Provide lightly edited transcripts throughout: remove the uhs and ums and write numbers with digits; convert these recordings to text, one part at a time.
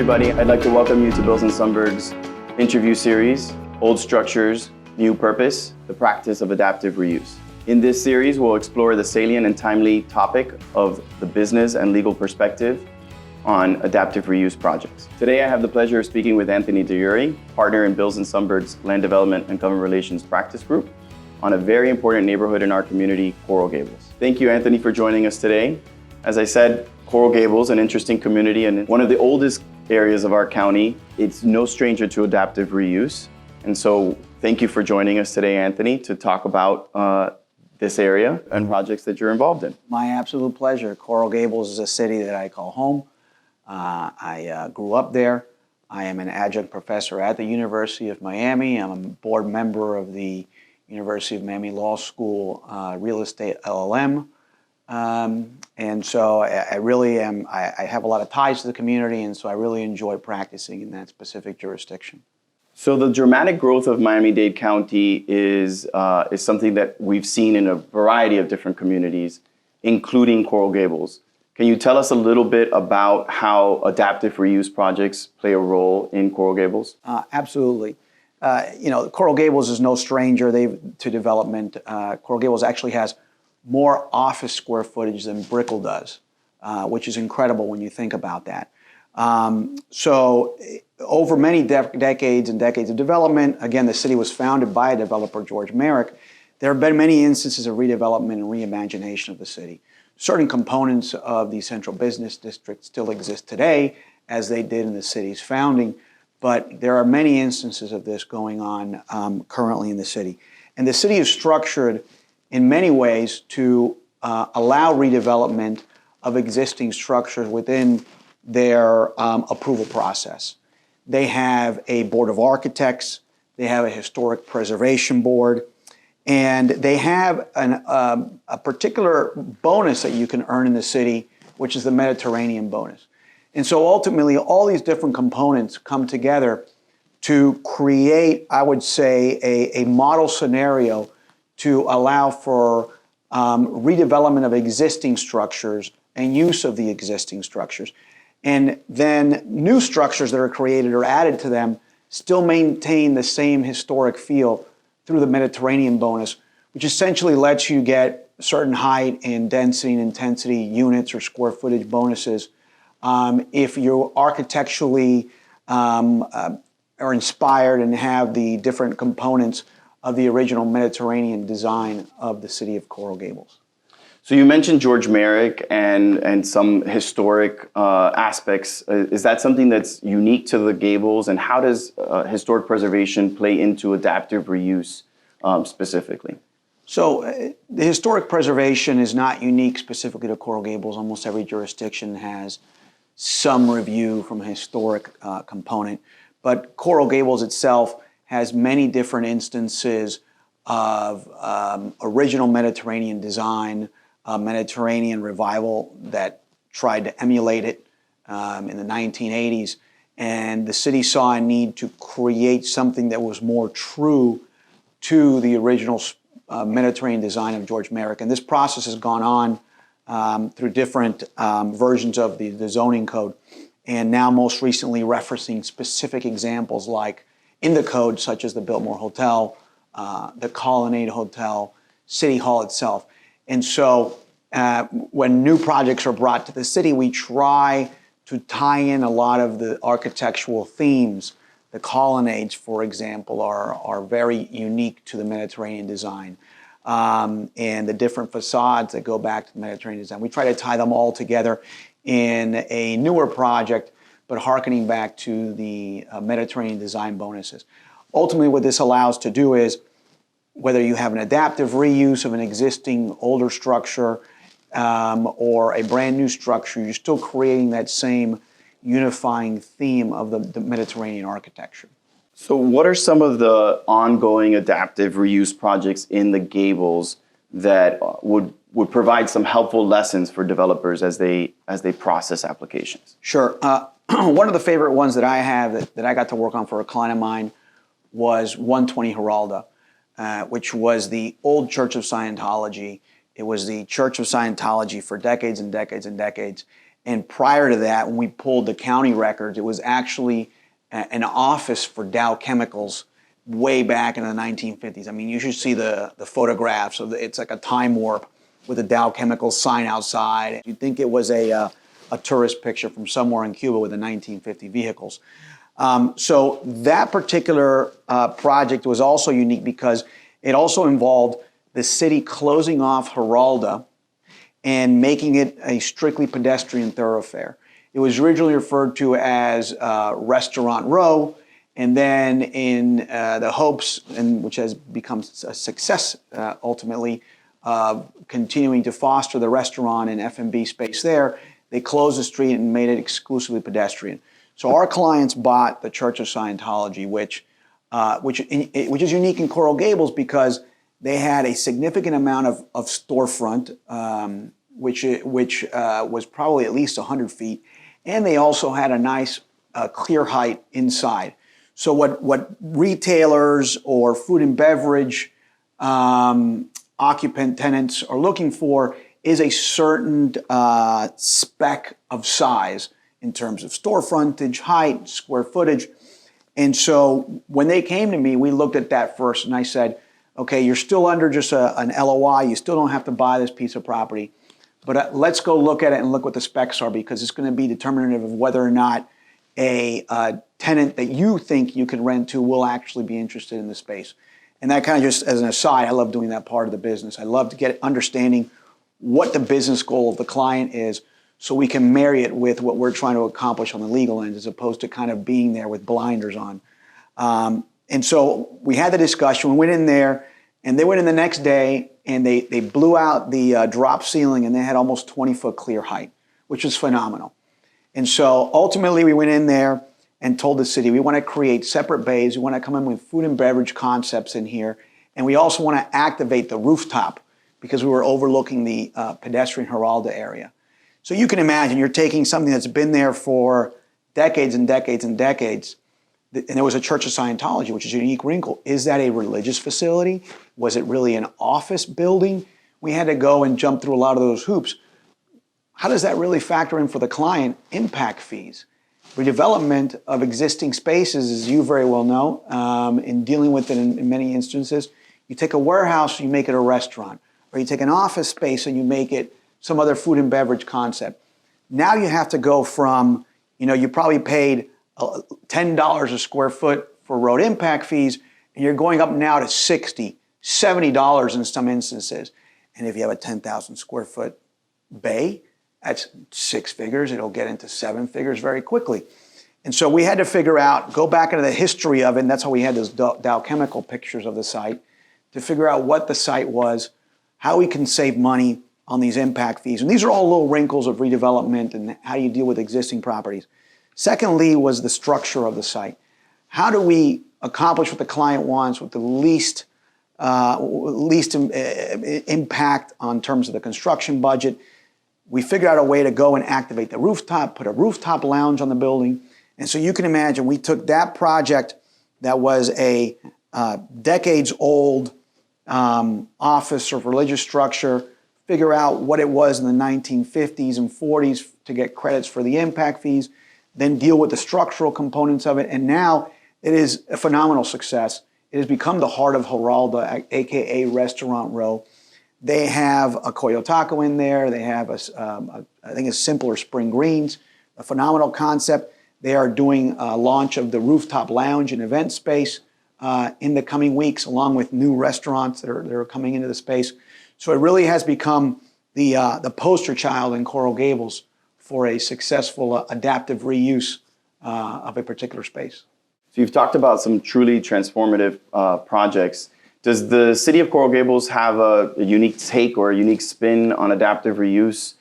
everybody. I'd like to welcome you to Bills and Sunberg's interview series, Old Structures, New Purpose, the Practice of Adaptive Reuse. In this series, we'll explore the salient and timely topic of the business and legal perspective on adaptive reuse projects. Today, I have the pleasure of speaking with Anthony Yurre, partner in Bills and Sunberg's Land Development and Government Relations Practice Group, on a very important neighborhood in our community, Coral Gables. Thank you, Anthony, for joining us today. As I said, Coral Gables, an interesting community and one of the oldest areas of our county. It's no stranger to adaptive reuse. And so thank you for joining us today, Anthony, to talk about this area and projects that you're involved in. My absolute pleasure. Coral Gables is a city that I call home. I grew up there. I am an adjunct professor at the University of Miami. I'm a board member of the University of Miami Law School Real Estate LLM. And so I really am, I have a lot of ties to the community, and so I really enjoy practicing in that specific jurisdiction. So the dramatic growth of Miami-Dade County is something that we've seen in a variety of different communities, including Coral Gables. Can you tell us a little bit about how adaptive reuse projects play a role in Coral Gables? Absolutely. Coral Gables is no stranger to development. Coral Gables actually has more office square footage than Brickell does, which is incredible when you think about that. So over many decades and decades of development, again, the city was founded by a developer, George Merrick. There have been many instances of redevelopment and reimagination of the city. Certain components of the central business district still exist today, as they did in the city's founding, but there are many instances of this going on currently in the city. And the city is structured in many ways to allow redevelopment of existing structures within their approval process. They have a board of architects, they have a historic preservation board, and they have a particular bonus that you can earn in the city, which is the Mediterranean bonus. And so ultimately, all these different components come together to create, I would say, a model scenario to allow for redevelopment of existing structures and use of the existing structures. And then new structures that are created or added to them still maintain the same historic feel through the Mediterranean bonus, which essentially lets you get certain height and density and intensity units or square footage bonuses if you architecturally are inspired and have the different components of the original Mediterranean design of the city of Coral Gables. So you mentioned George Merrick and some historic aspects. Is that something that's unique to the Gables, and how does historic preservation play into adaptive reuse specifically? So the historic preservation is not unique specifically to Coral Gables. Almost every jurisdiction has some review from a historic component, but Coral Gables itself has many different instances of original Mediterranean design, Mediterranean revival that tried to emulate it in the 1980s. And the city saw a need to create something that was more true to the original Mediterranean design of George Merrick. And this process has gone on through different versions of the zoning code, and now most recently referencing specific examples like in the code, such as the Biltmore Hotel, the Colonnade Hotel, City Hall itself. And so when new projects are brought to the city, we try to tie in a lot of the architectural themes. The colonnades, for example, are very unique to the Mediterranean design. And the different facades that go back to the Mediterranean design. We try to tie them all together in a newer project, but hearkening back to the Mediterranean design bonuses. Ultimately, what this allows to do is, whether you have an adaptive reuse of an existing older structure or a brand new structure, you're still creating that same unifying theme of the Mediterranean architecture. So what are some of the ongoing adaptive reuse projects in the Gables that would provide some helpful lessons for developers as they process applications? Sure. One of the favorite ones that I have that I got to work on for a client of mine was 120 Giralda, which was the old Church of Scientology. It was the Church of Scientology for decades and decades and decades. And prior to that, when we pulled the county records, it was actually an office for Dow Chemicals way back in the 1950s. I mean, you should see the photographs of it's like a time warp with a Dow Chemicals sign outside. You'd think it was a tourist picture from somewhere in Cuba with the 1950 vehicles. So that particular project was also unique because it also involved the city closing off Giralda and making it a strictly pedestrian thoroughfare. It was originally referred to as Restaurant Row, and then in the hopes, and which has become a success ultimately, continuing to foster the restaurant and F&B space there, they closed the street and made it exclusively pedestrian. So our clients bought the Church of Scientology, which is unique in Coral Gables because they had a significant amount of storefront, which was probably at least 100 feet, and they also had a nice clear height inside. So what retailers or food and beverage occupant tenants are looking for is a certain spec of size in terms of store frontage, height, square footage. And so when they came to me, we looked at that first, and I said, okay, you're still under just an LOI. You still don't have to buy this piece of property. But let's go look at it and look what the specs are, because it's going to be determinative of whether or not a tenant that you think you can rent to will actually be interested in the space. And that kind of just as an aside, I love doing that part of the business. I love to get understanding what the business goal of the client is so we can marry it with what we're trying to accomplish on the legal end, as opposed to kind of being there with blinders on. And so we had the discussion, we went in there, and they went in the next day, and they blew out the drop ceiling, and they had almost 20-foot clear height, which was phenomenal. And so ultimately we went in there and told the city, we want to create separate bays, we want to come in with food and beverage concepts in here, and we also want to activate the rooftop because we were overlooking the pedestrian Giralda area. So you can imagine you're taking something that's been there for decades and decades and decades, and there was a Church of Scientology, which is a unique wrinkle. Is that a religious facility? Was it really an office building? We had to go and jump through a lot of those hoops. How does that really factor in for the client? Impact fees. Redevelopment of existing spaces, as you very well know, in dealing with it in many instances, you take a warehouse, you make it a restaurant, or you take an office space and you make it some other food and beverage concept. Now you have to go from, you probably paid $10 a square foot for road impact fees, and you're going up now to $60, $70 in some instances. And if you have a 10,000 square foot bay, that's 6 figures. It'll get into 7 figures very quickly. And so we had to figure out, go back into the history of it, and that's how we had those Dow Chemical pictures of the site, to figure out what the site was, how we can save money on these impact fees. And these are all little wrinkles of redevelopment and how you deal with existing properties. Secondly was the structure of the site. How do we accomplish what the client wants with the least impact on terms of the construction budget? We figured out a way to go and activate the rooftop, put a rooftop lounge on the building. And so you can imagine we took that project that was a decades-old office or religious structure, figure out what it was in the 1950s and 40s to get credits for the impact fees, then deal with the structural components of it. And now it is a phenomenal success. It has become the heart of Giralda, AKA Restaurant Row. They have a Koyo Taco in there. They have, I think it's Simpler Spring Greens, a phenomenal concept. They are doing a launch of the rooftop lounge and event space in the coming weeks, along with new restaurants that are coming into the space. So it really has become the poster child in Coral Gables for a successful adaptive reuse of a particular space. So you've talked about some truly transformative projects. Does the City of Coral Gables have a unique take or a unique spin on adaptive reuse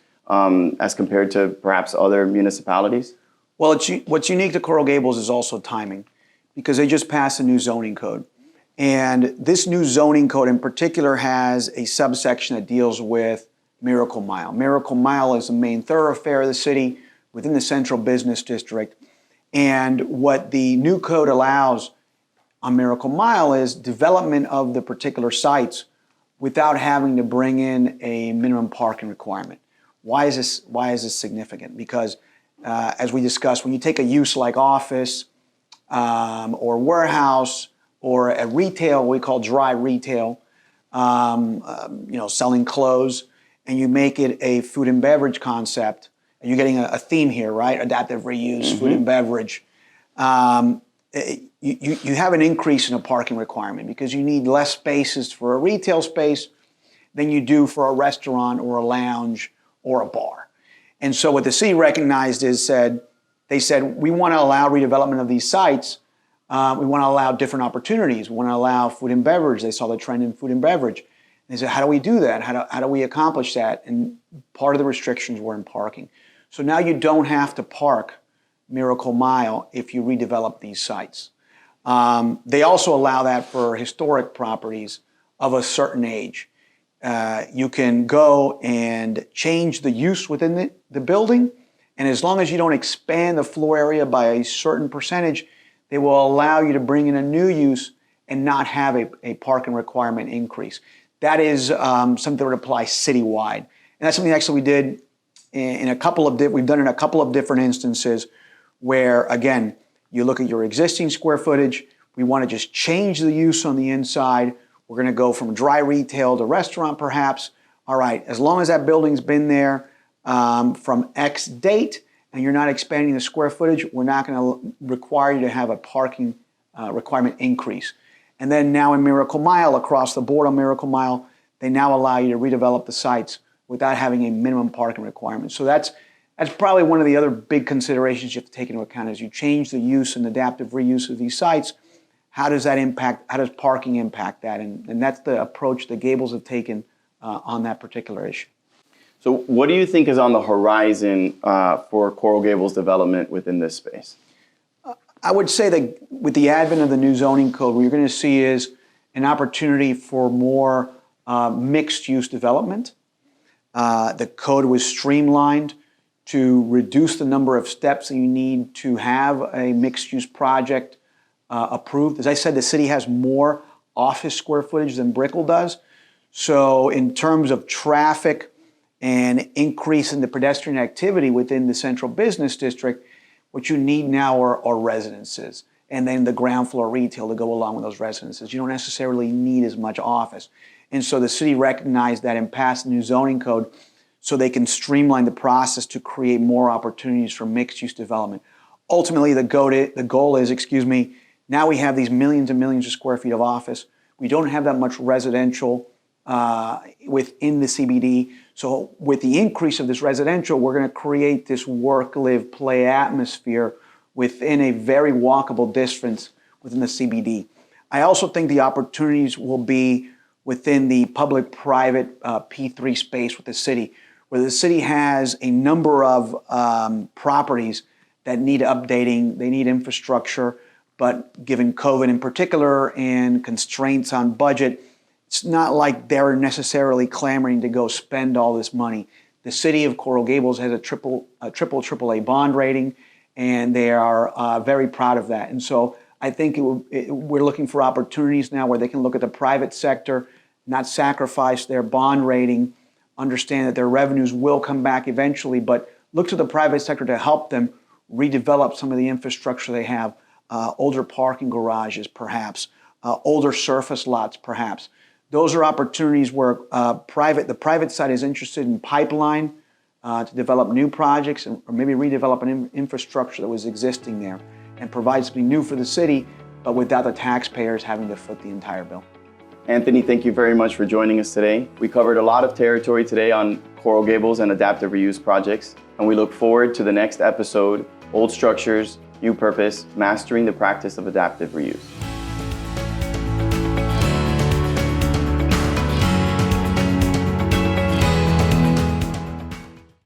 as compared to perhaps other municipalities? Well, what's unique to Coral Gables is also timing, because they just passed a new zoning code. And this new zoning code in particular has a subsection that deals with Miracle Mile. Miracle Mile is the main thoroughfare of the city within the central business district. And what the new code allows on Miracle Mile is development of the particular sites without having to bring in a minimum parking requirement. Why is this significant? Because as we discussed, when you take a use like office or warehouse or a retail, we call dry retail, selling clothes, and you make it a food and beverage concept, and you're getting a theme here, right? Adaptive reuse, food and beverage. You have an increase in a parking requirement because you need less spaces for a retail space than you do for a restaurant or a lounge or a bar. And so what the city recognized is they said, we want to allow redevelopment of these sites. We want to allow different opportunities. We want to allow food and beverage. They saw the trend in food and beverage. And they said, how do we do that? How do we accomplish that? And part of the restrictions were in parking. So now you don't have to park Miracle Mile if you redevelop these sites. They also allow that for historic properties of a certain age. You can go and change the use within the building, and as long as you don't expand the floor area by a certain percentage, they will allow you to bring in a new use and not have a parking requirement increase. That is something that would apply citywide. And that's something actually we did we've done in a couple of different instances where, again, you look at your existing square footage, we want to just change the use on the inside. We're going to go from dry retail to restaurant perhaps. All right, as long as that building's been there from X date and you're not expanding the square footage, we're not going to require you to have a parking requirement increase. And then now in Miracle Mile, across the board on Miracle Mile, they now allow you to redevelop the sites without having a minimum parking requirement. So that's probably one of the other big considerations you have to take into account as you change the use and adaptive reuse of these sites. How does parking impact that? And that's the approach the Gables have taken on that particular issue. So what do you think is on the horizon for Coral Gables development within this space? I would say that with the advent of the new zoning code, what you're going to see is an opportunity for more mixed-use development. The code was streamlined to reduce the number of steps that you need to have a mixed-use project approved. As I said, the city has more office square footage than Brickell does. So in terms of traffic and increase in the pedestrian activity within the central business district, what you need now are residences and then the ground floor retail to go along with those residences. You don't necessarily need as much office. And so the city recognized that and passed the new zoning code so they can streamline the process to create more opportunities for mixed-use development. Ultimately, the goal is, now we have these millions and millions of square feet of office. We don't have that much residential within the CBD. So with the increase of this residential, we're going to create this work, live, play atmosphere within a very walkable distance within the CBD. I also think the opportunities will be within the public-private P3 space with the city, where the city has a number of properties that need updating, they need infrastructure, but given COVID in particular and constraints on budget, it's not like they're necessarily clamoring to go spend all this money. The City of Coral Gables has a triple AAA bond rating, and they are very proud of that. And so I think we're looking for opportunities now where they can look at the private sector, not sacrifice their bond rating, understand that their revenues will come back eventually, but look to the private sector to help them redevelop some of the infrastructure they have, older parking garages perhaps, older surface lots perhaps. Those are opportunities where the private side is interested in pipeline to develop new projects or maybe redevelop an infrastructure that was existing there and provide something new for the city, but without the taxpayers having to foot the entire bill. Anthony, thank you very much for joining us today. We covered a lot of territory today on Coral Gables and adaptive reuse projects, and we look forward to the next episode, Old Structures, New Purpose, Mastering the Practice of Adaptive Reuse.